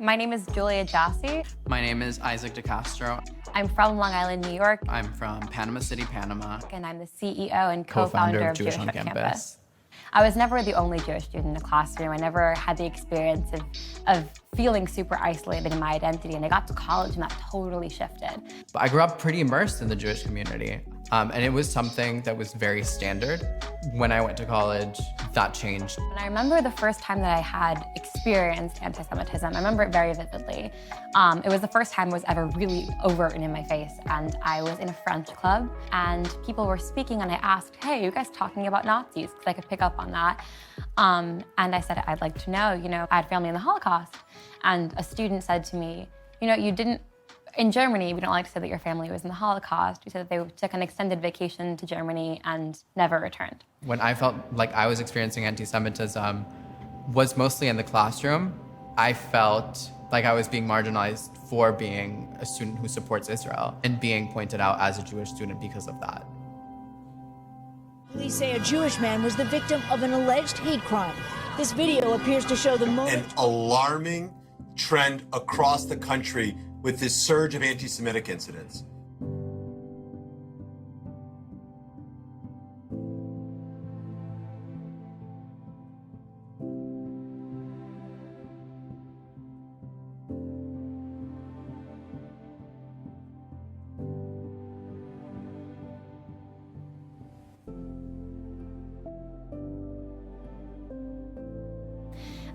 My name is Julia Jassey. My name is Isaac Castro. I'm from Long Island, New York. I'm from Panama City, Panama. And I'm the CEO and co-founder of Jewish on Campus. I was never the only Jewish student in the classroom. I never had the experience of feeling super isolated in my identity, and I got to college and that totally shifted. But I grew up pretty immersed in the Jewish community, and it was something that was very standard. When I went to college, that changed. And I remember the first time that I had experienced anti-Semitism. I remember it very vividly. It was the first time it was ever really overt and in my face, and I was in a French club, and people were speaking, and I asked, hey, you guys talking about Nazis? Because I could pick up on that. And I said, I'd like to know, I had family in the Holocaust. And a student said to me, you didn't, in Germany, we don't like to say that your family was in the Holocaust. You said that they took an extended vacation to Germany and never returned. When I felt like I was experiencing anti-Semitism was mostly in the classroom. I felt like I was being marginalized for being a student who supports Israel and being pointed out as a Jewish student because of that. Police say a Jewish man was the victim of an alleged hate crime. This video appears to show the moment. An alarming trend across the country with this surge of anti-Semitic incidents.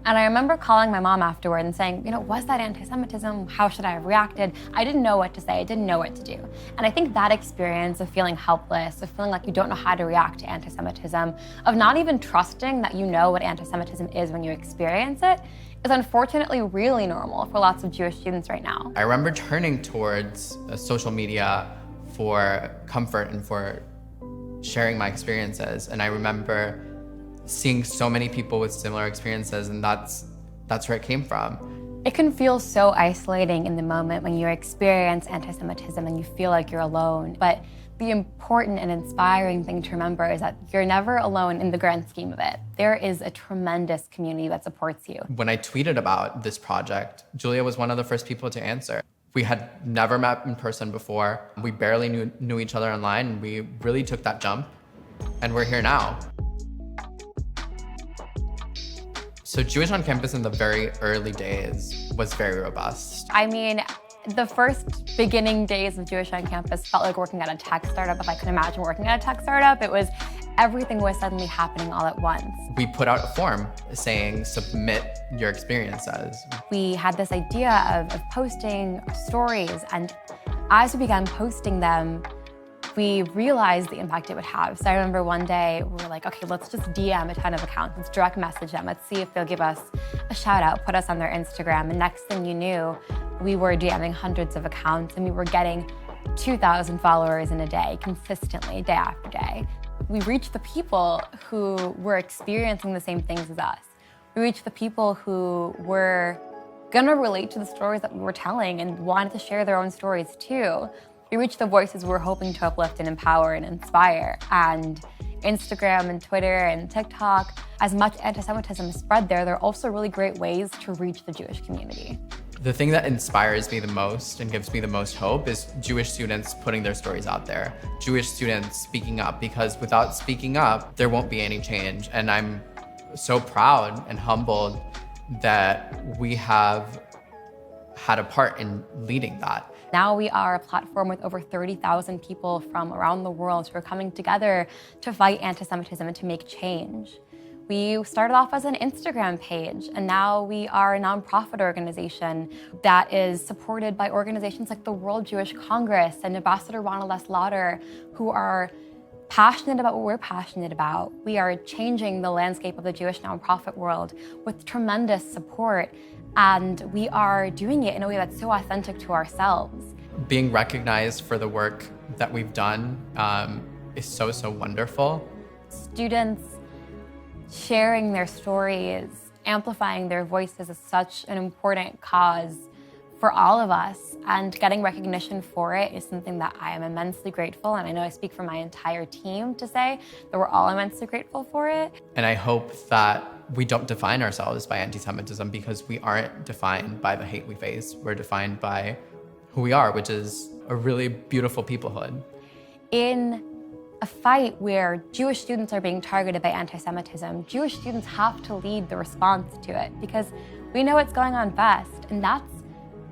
And I remember calling my mom afterward and saying, was that anti-Semitism? How should I have reacted? I didn't know what to say. I didn't know what to do. And I think that experience of feeling helpless, of feeling like you don't know how to react to anti-Semitism, of not even trusting that you know what anti-Semitism is when you experience it, is unfortunately really normal for lots of Jewish students right now. I remember turning towards social media for comfort and for sharing my experiences. And I remember seeing so many people with similar experiences, and that's where it came from. It can feel so isolating in the moment when you experience anti-Semitism and you feel like you're alone. But the important and inspiring thing to remember is that you're never alone in the grand scheme of it. There is a tremendous community that supports you. When I tweeted about this project, Julia was one of the first people to answer. We had never met in person before. We barely knew each other online, and we really took that jump, and we're here now. So Jewish on Campus in the very early days was very robust. I mean, the first beginning days of Jewish on Campus felt like working at a tech startup. If I could imagine working at a tech startup, everything was suddenly happening all at once. We put out a form saying, submit your experiences. We had this idea of posting stories, and as we began posting them, we realized the impact it would have. So I remember one day we were like, okay, let's just DM a ton of accounts. Let's direct message them. Let's see if they'll give us a shout out, put us on their Instagram. And next thing you knew, we were DMing hundreds of accounts, and we were getting 2,000 followers in a day, consistently, day after day. We reached the people who were experiencing the same things as us. We reached the people who were gonna relate to the stories that we were telling and wanted to share their own stories too. We reach the voices we're hoping to uplift and empower and inspire. And Instagram and Twitter and TikTok, as much anti-Semitism is spread there, they're also really great ways to reach the Jewish community. The thing that inspires me the most and gives me the most hope is Jewish students putting their stories out there. Jewish students speaking up, because without speaking up, there won't be any change. And I'm so proud and humbled that we have had a part in leading that. Now we are a platform with over 30,000 people from around the world who are coming together to fight anti-Semitism and to make change. We started off as an Instagram page, and now we are a nonprofit organization that is supported by organizations like the World Jewish Congress and Ambassador Ronald S. Lauder, who are passionate about what we're passionate about. We are changing the landscape of the Jewish nonprofit world with tremendous support, and we are doing it in a way that's so authentic to ourselves. Being recognized for the work that we've done is so, so wonderful. Students sharing their stories, amplifying their voices is such an important cause for all of us, and getting recognition for it is something that I am immensely grateful, and I know I speak for my entire team to say that we're all immensely grateful for it. And I hope that we don't define ourselves by anti-Semitism because we aren't defined by the hate we face. We're defined by who we are, which is a really beautiful peoplehood. In a fight where Jewish students are being targeted by anti-Semitism, Jewish students have to lead the response to it because we know what's going on best. And that's,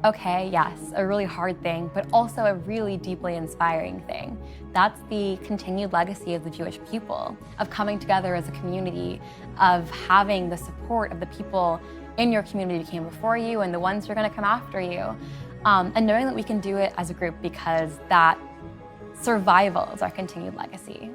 okay, yes, a really hard thing, but also a really deeply inspiring thing. That's the continued legacy of the Jewish people, of coming together as a community, of having the support of the people in your community who came before you and the ones who are going to come after you. And knowing that we can do it as a group because that survival is our continued legacy.